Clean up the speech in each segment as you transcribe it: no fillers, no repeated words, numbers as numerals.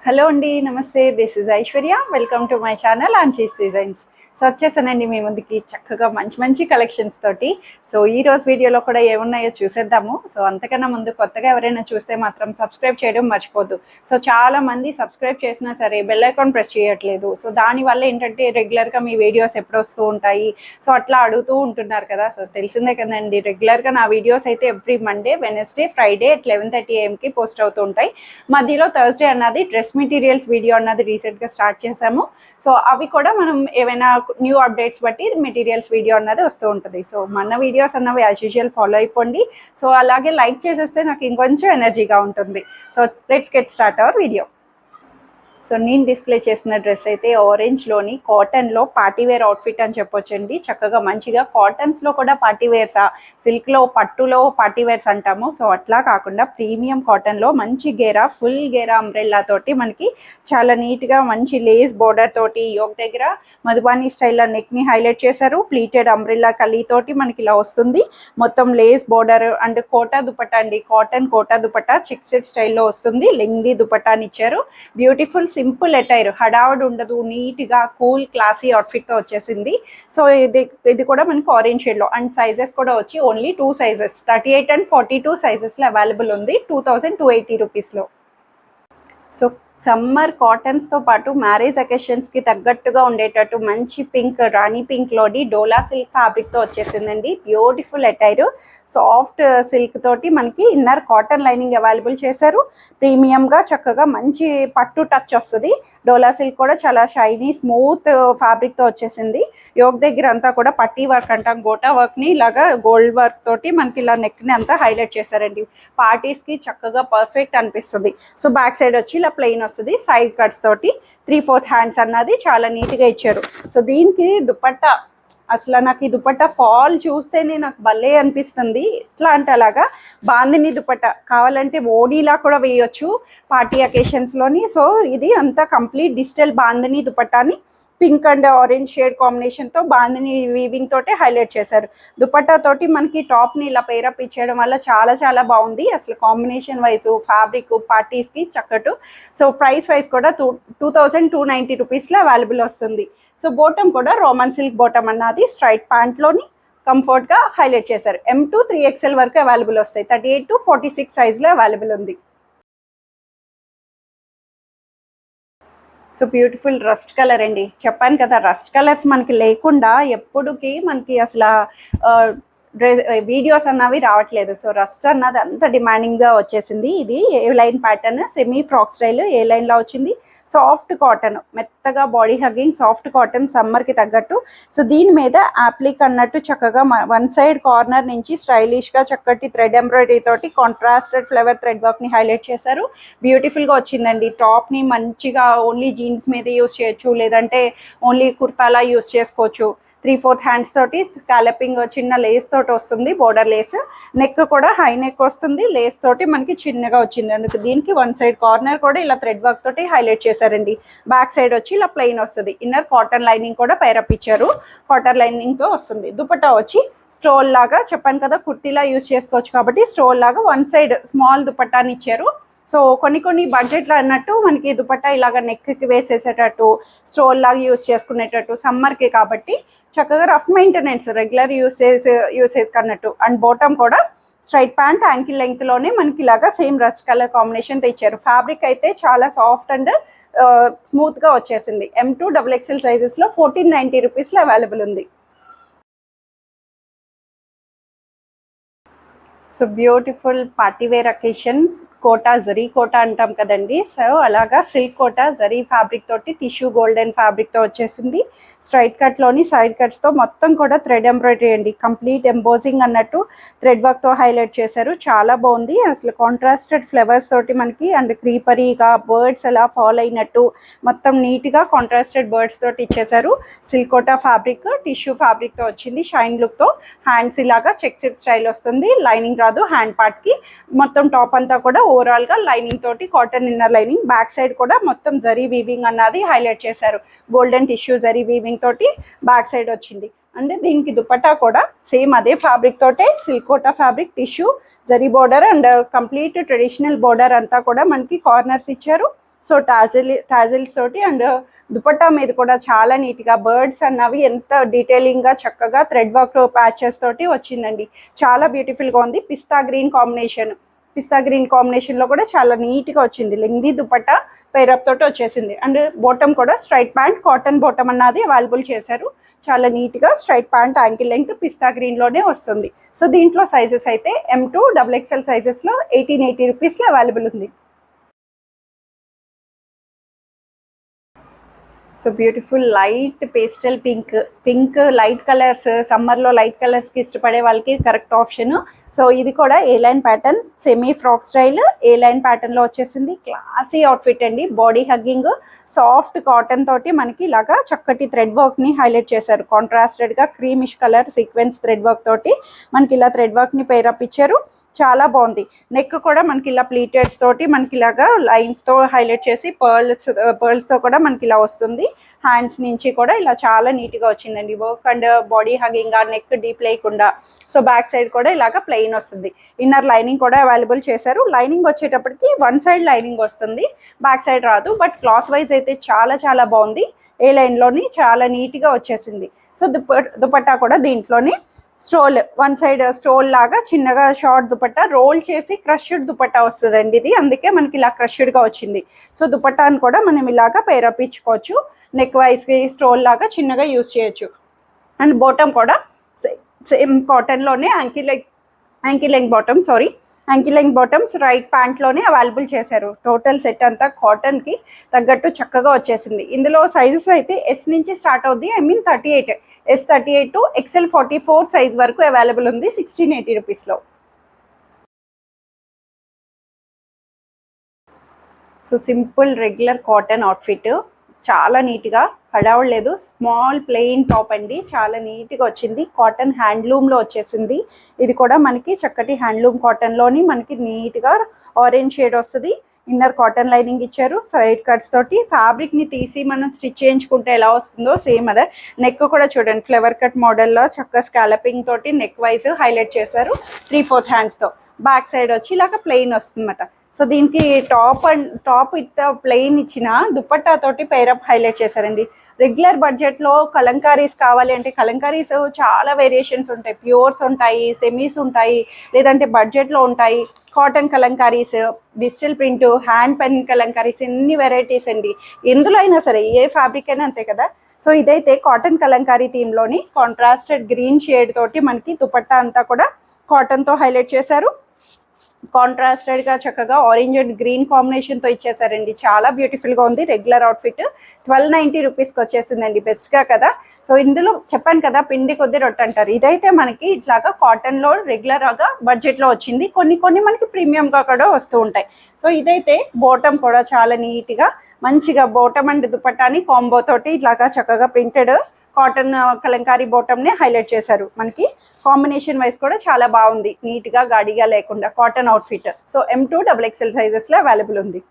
Hello అండి, నమస్తే. This is Aishwarya. Welcome to my channel Aanchi's designs. So వచ్చేసానండి మీ ముందుకి చక్కగా మంచి మంచి కలెక్షన్స్ తోటి. సో ఈ రోజు వీడియోలో కూడా ఏమున్నాయో చూసేద్దాము. సో అంతకన్నా ముందు కొత్తగా ఎవరైనా చూస్తే మాత్రం సబ్స్క్రైబ్ చేయడం మర్చిపోద్దు. సో చాలా మంది సబ్స్క్రైబ్ చేసినా సరే బెల్ ఐకాన్ ప్రెస్ చేయట్లేదు. సో దానివల్ల ఏంటంటే రెగ్యులర్గా మీ వీడియోస్ ఎప్పుడు వస్తూ ఉంటాయి, సో అట్లా అడుగుతూ ఉంటున్నారు కదా. సో తెలిసిందే కదండి, రెగ్యులర్గా నా వీడియోస్ అయితే every Monday, Wednesday, Friday at 11:30 AM post అవుతూ ఉంటాయి. మధ్యలో థర్స్డే అన్నది డ్రెస్ మెటీరియల్స్ వీడియో అన్నది రీసెంట్గా స్టార్ట్ చేశాము. సో అవి కూడా మనం ఏమైనా న్యూ అప్డేట్స్ బట్టి మెటీరియల్స్ వీడియో అన్నది వస్తూ ఉంటుంది. సో మన వీడియోస్ అన్నవి యాజ్ యూజువల్ ఫాలో అయిపోండి. సో అలాగే లైక్ చేసేస్తే నాకు ఇంకొంచెం ఎనర్జీగా ఉంటుంది. So let's get start our video. So నేను డిస్ప్లే చేసిన డ్రెస్ అయితే ఆరెంజ్లోని కాటన్లో పార్టీవేర్ అవుట్ఫిట్ అని చెప్పొచ్చండి. చక్కగా మంచిగా కాటన్స్లో కూడా పార్టీవేర్సా, సిల్క్లో పట్టులో పార్టీవేర్స్ అంటాము. సో అట్లా కాకుండా ప్రీమియం కాటన్లో మంచి గేరా, ఫుల్ గేరా అంబ్రెల్లా తోటి మనకి చాలా నీట్గా మంచి లేస్ బోర్డర్ తోటి యోగ్ దగ్గర మధుబానీ స్టైల్లో నెక్ని హైలైట్ చేశారు. ప్లీటెడ్ అంబ్రెల్లా కలీతోటి మనకి ఇలా వస్తుంది. మొత్తం lace border and Kota dupatta అండి, cotton Kota dupatta check set స్టైల్లో వస్తుంది. లెంగ్దీ దుపట్టాని ఇచ్చారు. బ్యూటిఫుల్ సింపుల్ అటైర్, హడావుడ్ ఉండదు, నీట్గా కూల్ క్లాసీ అవుట్ఫిట్తో వచ్చేసింది. సో ఇది కూడా మనకి ఆరెంజ్ షేడ్లో అండ్ సైజెస్ కూడా వచ్చి ఓన్లీ 2 సైజెస్ 38 and 42 సైజెస్లో అవైలబుల్ ఉంది 2280 రూపీస్లో. సో సమ్మర్ కాటన్స్తో పాటు మ్యారేజ్ అకేషన్స్కి తగ్గట్టుగా ఉండేటట్టు మంచి పింక్, రాణి పింక్లోని డోలా సిల్క్ ఫ్యాబ్రిక్తో వచ్చేసిందండి. బ్యూటిఫుల్ అటైర్, సాఫ్ట్ సిల్క్ తోటి మనకి ఇన్నర్ కాటన్ లైనింగ్ అవైలబుల్ చేశారు. ప్రీమియంగా చక్కగా మంచి పట్టు టచ్ వస్తుంది. డోలా సిల్క్ కూడా చాలా షైనీ స్మూత్ ఫ్యాబ్రిక్తో వచ్చేసింది. యోగ్ దగ్గర అంతా కూడా పట్టీ వర్క్ అంటాం, గోటా వర్క్ని ఇలాగా గోల్డ్ వర్క్ తోటి మనకి ఇలా నెక్ని అంతా హైలైట్ చేశారండి. పార్టీస్కి చక్కగా పర్ఫెక్ట్ అనిపిస్తుంది. సో బ్యాక్ సైడ్ వచ్చి ఇలా ప్లెయిన్ వస్తుంది. సైడ్ కట్స్ తోటి 3/4 హ్యాండ్స్ అన్నది చాలా నీట్గా ఇచ్చారు. సో దీనికి దుపట్టా, అసలు నాకు ఈ దుపట్టా ఫాల్ చూస్తేనే నాకు భలే అనిపిస్తుంది. ఎట్లా అంటే అలాగా బాందిని దుపట్టా కావాలంటే ఓడీలా కూడా వేయొచ్చు పార్టీ అకేషన్స్లోని. సో ఇది అంతా కంప్లీట్ డిజిటల్ బాందిని దుపట్టాని పింక్ అండ్ ఆరెంజ్ షేడ్ కాంబినేషన్తో బాందిని వీవింగ్ తోటి హైలైట్ చేశారు. దుపట్టా తోటి మనకి టాప్ని ఇలా పేరప్ ఇచ్చేయడం వల్ల చాలా చాలా బాగుంది. అసలు కాంబినేషన్ వైజ్ ఫ్యాబ్రిక్ పార్టీస్కి చక్కటు. సో ప్రైస్ వైజ్ కూడా 2290 రూపీస్లో అవైలబుల్ వస్తుంది. సో బోటమ్ కూడా రోమన్ సిల్క్ బోటమ్ అన్నది స్ట్రైట్ ప్యాంట్లోని కంఫర్ట్గా హైలైట్ చేశారు. M to 3XL వరకు అవైలబుల్ వస్తాయి. 38 to 46 సైజ్లో అవైలబుల్ ఉంది. సో బ్యూటిఫుల్ రస్ట్ కలర్ అండి. చెప్పాను కదా, రస్ట్ కలర్స్ మనకి లేకుండా ఎప్పుడుకి మనకి అసలు వీడియోస్ అన్నవి రావట్లేదు. సో రస్ట్ అన్నది అంత డిమాండింగ్గా వచ్చేసింది. ఇది A line pattern, semi frock style A లైన్లో వచ్చింది. సాఫ్ట్ కాటన్, మెత్తగా బాడీ హగ్గింగ్ సాఫ్ట్ కాటన్, సమ్మర్కి తగ్గట్టు. సో దీని మీద యాప్లిక్ అన్నట్టు చక్కగా వన్ సైడ్ కార్నర్ నుంచి స్టైలిష్గా చక్కటి థ్రెడ్ ఎంబ్రాయిడరీ తోటి కాంట్రాస్టెడ్ ఫ్లవర్ థ్రెడ్ వర్క్ని హైలైట్ చేశారు. బ్యూటిఫుల్గా వచ్చిందండి. టాప్ని మంచిగా ఓన్లీ జీన్స్ మీద యూస్ చేయొచ్చు, లేదంటే ఓన్లీ కుర్తాలా యూస్ చేసుకోవచ్చు. 3/4 హ్యాండ్స్ తోటి స్కాలపింగ్ చిన్న లేస్ తోటి వస్తుంది, బోర్డర్ లేస్. నెక్ కూడా హై నెక్ వస్తుంది, లేస్ తోటి మనకి చిన్నగా వచ్చింది. అందుకు దీనికి వన్ సైడ్ కార్నర్ కూడా ఇలా థ్రెడ్ వర్క్ తోటి హైలైట్ చేశారండి. బ్యాక్ సైడ్ వచ్చి ఇలా ప్లెయిన్ వస్తుంది. ఇన్నర్ కాటన్ లైనింగ్ కూడా పైరప్ ఇచ్చారు, కాటన్ లైనింగ్తో వస్తుంది. దుపట్టా వచ్చి స్టోల్ లాగా, చెప్పాను కదా కుర్తీలా యూజ్ చేసుకోవచ్చు కాబట్టి స్టోల్ లాగా వన్ సైడ్ స్మాల్ దుపట్టాని ఇచ్చారు. సో కొన్ని బడ్జెట్లో అన్నట్టు మనకి దుపట్టా ఇలాగ నెక్కి వేసేసేటట్టు స్టోల్ లాగా యూజ్ చేసుకునేటట్టు సమ్మర్కి కాబట్టి చక్కగా రఫ్ మెయింటెనెన్స్ రెగ్యులర్ యూసేజ్ కన్నట్టు. అండ్ బాటమ్ కూడా స్ట్రైట్ ప్యాంట్ యాంకిల్ లెంగ్త్లోనే మనకి ఇలాగా సేమ్ రస్ట్ కలర్ కాంబినేషన్తో ఇచ్చారు. ఫ్యాబ్రిక్ అయితే చాలా సాఫ్ట్ అండ్ స్మూత్గా వచ్చేసింది. M to XXL సైజెస్లో 1490 రూపీస్లో అవైలబుల్ ఉంది. So beautiful partywear occasion Kota, zari Kota అంటాం కదండి. సో అలాగా సిల్క్ కోటా జరీ ఫ్యాబ్రిక్ తోటి టిష్యూ గోల్డెన్ ఫ్యాబ్రిక్తో వచ్చేసింది. స్ట్రైట్ కట్లోని సైడ్ కట్స్తో మొత్తం కూడా థ్రెడ్ ఎంబ్రాయిడరీ అండి, కంప్లీట్ ఎంబోజింగ్ అన్నట్టు థ్రెడ్ వర్క్తో హైలైట్ చేశారు. చాలా బాగుంది. అసలు కాంట్రాస్టెడ్ ఫ్లవర్స్ తోటి మనకి అండ్ క్రీపరీగా బర్డ్స్ అలా ఫాల్ అయినట్టు మొత్తం నీట్గా కాంట్రాస్టెడ్ బర్డ్స్ తోటి ఇచ్చేశారు. సిల్క్ కోటా ఫ్యాబ్రిక్ టిష్యూ ఫ్యాబ్రిక్తో వచ్చింది. షైన్ లుక్తో హ్యాండ్స్ ఇలాగా చెక్ సెట్ స్టైల్ వస్తుంది. లైనింగ్ రాదు హ్యాండ్ పార్ట్కి. మొత్తం టాప్ అంతా కూడా ఓవరాల్గా లైనింగ్ తోటి cotton inner lining, back side కూడా మొత్తం జరీ వీవింగ్ అన్నది హైలైట్ చేశారు. గోల్డెన్ టిష్యూ జరీ వీవింగ్ తోటి బ్యాక్ సైడ్ వచ్చింది. అంటే దీనికి దుపట్టా కూడా సేమ్ అదే ఫ్యాబ్రిక్ తోటే silk Kota fabric tissue zari border and complete traditional border అంతా కూడా మనకి కార్నర్స్ ఇచ్చారు. సో టాజిల్స్ తోటి అండ్ దుపట్టా మీద కూడా చాలా నీట్గా బర్డ్స్ అన్నవి ఎంత డీటెయిలింగ్గా చక్కగా థ్రెడ్ వర్క్ ప్యాచెస్ తోటి వచ్చిందండి. చాలా బ్యూటిఫుల్గా ఉంది. పిస్తా గ్రీన్ కాంబినేషన్లో కూడా చాలా నీట్గా వచ్చింది. లెంగ్దీ దుపట్టా పేరప్ తోటి వచ్చేసింది. అండ్ బాటమ్ కూడా స్ట్రైట్ ప్యాంట్ కాటన్ బాటమ్ అన్నది అవైలబుల్ చేశారు. చాలా నీట్గా స్ట్రైట్ ప్యాంట్ యాంకిల్ లెంగ్త్ పిస్తా గ్రీన్లోనే వస్తుంది. సో దీంట్లో సైజెస్ అయితే M2 XXL సైజెస్లో 1880 రూపీస్లో అవైలబుల్ ఉంది. So beautiful light pastel pink light colours, సమ్మర్లో లైట్ కలర్స్కి ఇష్టపడే వాళ్ళకి కరెక్ట్ ఆప్షన్. సో ఇది కూడా A line pattern, semi frock style A line ప్యాటర్న్లో వచ్చేసింది. క్లాసీ అవుట్ఫిట్ అండి. బాడీ హగ్గింగ్ సాఫ్ట్ కాటన్ తోటి మనకి ఇలాగా చక్కటి థ్రెడ్ వర్క్ని హైలైట్ చేశారు. కాంట్రాస్టెడ్గా creamish colour sequence thread work తోటి మనకి ఇలా థ్రెడ్ వర్క్ని పేరప్ ఇచ్చారు. చాలా బాగుంది. నెక్ కూడా మనకి ఇలా ప్లీటెడ్స్ తోటి మనకి ఇలాగా లైన్స్తో హైలైట్ చేసి పర్ల్స్తో కూడా మనకి ఇలా వస్తుంది. హ్యాండ్స్ నుంచి కూడా ఇలా చాలా నీట్గా వచ్చిందండి work. And body hugging neck deep లేకుండా సో బ్యాక్ సైడ్ కూడా ఇలాగ ప్లెయిన్ వస్తుంది. ఇన్నర్ లైనింగ్ కూడా అవైలబుల్ చేశారు. లైనింగ్ వచ్చేటప్పటికి వన్ సైడ్ లైనింగ్ వస్తుంది, బ్యాక్ సైడ్ రాదు. బట్ క్లాత్ వైజ్ అయితే చాలా చాలా బాగుంది. ఏ లైన్లోని చాలా నీట్గా వచ్చేసింది. సో దుపట్టా కూడా దీంట్లోని వన్ సైడ్ స్టోల్ లాగా చిన్నగా షార్ట్ దుపట్టా రోల్ చేసి క్రష్డ్ దుపట్టా వస్తుందండి ఇది. అందుకే మనకి ఇలా క్రష్డ్గా వచ్చింది. సో దుపట్టాను కూడా మనం ఇలాగా పేరప్ ఇచ్చుకోవచ్చు. నెక్ వైజ్కి స్టోల్ లాగా చిన్నగా యూజ్ చేయొచ్చు. అండ్ బాటమ్ కూడా సేమ్ కాటన్లోనే యాంకిల్ లెంగ్ బాటమ్స్ రైట్ ప్యాంట్లోనే అవైలబుల్ చేశారు. టోటల్ సెట్ అంతా కాటన్కి తగ్గట్టు చక్కగా వచ్చేసింది. ఇందులో సైజెస్ అయితే S నుంచి స్టార్ట్ అవుద్ది. 38 S38 టు XL 44 సైజ్ వరకు అవైలబుల్ ఉంది 1680 రూపీస్లో. So simple regular cotton outfit చాలా నీట్గా హడావులేదు. స్మాల్ ప్లెయిన్ టాప్ అండి. చాలా నీట్గా వచ్చింది. కాటన్ హ్యాండ్లూమ్లో వచ్చేసింది. ఇది కూడా మనకి చక్కటి హ్యాండ్లూమ్ కాటన్లోని మనకి నీట్గా ఆరెంజ్ షేడ్ వస్తుంది. ఇన్నర్ కాటన్ లైనింగ్ ఇచ్చారు. సైడ్ కట్స్ తోటి ఫ్యాబ్రిక్ని తీసి మనం స్టిచ్ చేయించుకుంటే ఎలా వస్తుందో సేమ్ అదే. నెక్ కూడా చూడండి ఫ్లవర్ కట్ మోడల్లో చక్కగా స్కాలపింగ్ తోటి నెక్ వైజ్ హైలైట్ చేశారు. 3/4 హ్యాండ్స్తో. బ్యాక్ సైడ్ వచ్చి ఇలాగ ప్లెయిన్ వస్తుందన్నమాట. సో దీనికి టాప్ విత్ ప్లెయిన్ ఇచ్చిన దుపట్టా తోటి పేరప్ హైలైట్ చేశారండి. రెగ్యులర్ బడ్జెట్లో కలంకారీస్ కావాలి అంటే కలంకారీస్ చాలా వేరియేషన్స్ ఉంటాయి. ప్యూర్స్ ఉంటాయి, సెమీస్ ఉంటాయి, లేదంటే బడ్జెట్లో ఉంటాయి. Cotton kalamkaris, digital print, hand pen kalamkaris, ఎన్ని వెరైటీస్ అండి. ఎందులో అయినా సరే ఏ ఫ్యాబ్రిక్ అయినా అంతే కదా. సో ఇదైతే కాటన్ కలంకారీ థీమ్లోని కాంట్రాస్టెడ్ గ్రీన్ షేడ్ తోటి మనకి దుపట్టా అంతా కూడా కాటన్తో హైలైట్ చేశారు. కాంట్రాస్టెడ్గా చక్కగా ఆరెంజ్ అండ్ గ్రీన్ కాంబినేషన్తో ఇచ్చేసారండి. చాలా బ్యూటిఫుల్గా ఉంది. రెగ్యులర్ అవుట్ఫిట్ 1290 రూపీస్కి వచ్చేసిందండి. బెస్ట్గా కదా. సో ఇందులో చెప్పాను కదా పిండి కొద్ది రొట్టె అంటారు. ఇదైతే మనకి ఇట్లాగా కాటన్లో రెగ్యులర్గా బడ్జెట్లో వచ్చింది. కొన్ని మనకి ప్రీమియంగా కూడా వస్తూ ఉంటాయి. సో ఇదైతే బాటమ్ కూడా చాలా నీట్గా మంచిగా బాటమ్ అండ్ దుపట్టాని కాంబో తోటి ఇట్లాగా చక్కగా ప్రింటెడ్ కాటన్ కలంకారీ బాటమ్ని హైలైట్ చేశారు. మనకి కాంబినేషన్ వైజ్ కూడా చాలా బాగుంది. నీట్గా గాడిగా లేకుండా cotton outfit. So M2 XXL సైజెస్లో అవైలబుల్ ఉంది.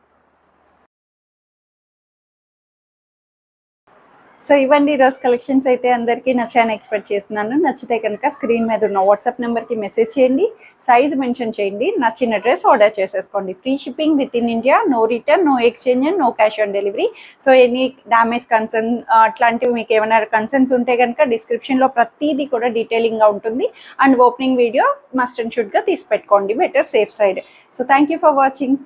సో ఇవ్వండి ఈరోజు కలెక్షన్స్ అయితే అందరికీ నచ్చాయని ఎక్స్పెక్ట్ చేస్తున్నాను. నచ్చితే కనుక స్క్రీన్ మీద ఉన్న వాట్సాప్ నెంబర్కి మెసేజ్ చేయండి, సైజ్ మెన్షన్ చేయండి, నచ్చిన డ్రెస్ ఆర్డర్ చేసేసుకోండి. Free shipping within India, no return, no exchange and no cash on delivery. So any damage concern అట్లాంటివి మీకు ఏమైనా కన్సర్న్స్ ఉంటే కనుక డిస్క్రిప్షన్లో ప్రతిదీ కూడా డీటెయిలింగ్గా ఉంటుంది. And opening video must and షుడ్గా తీసి పెట్టుకోండి. Better safe side. So thank you for watching.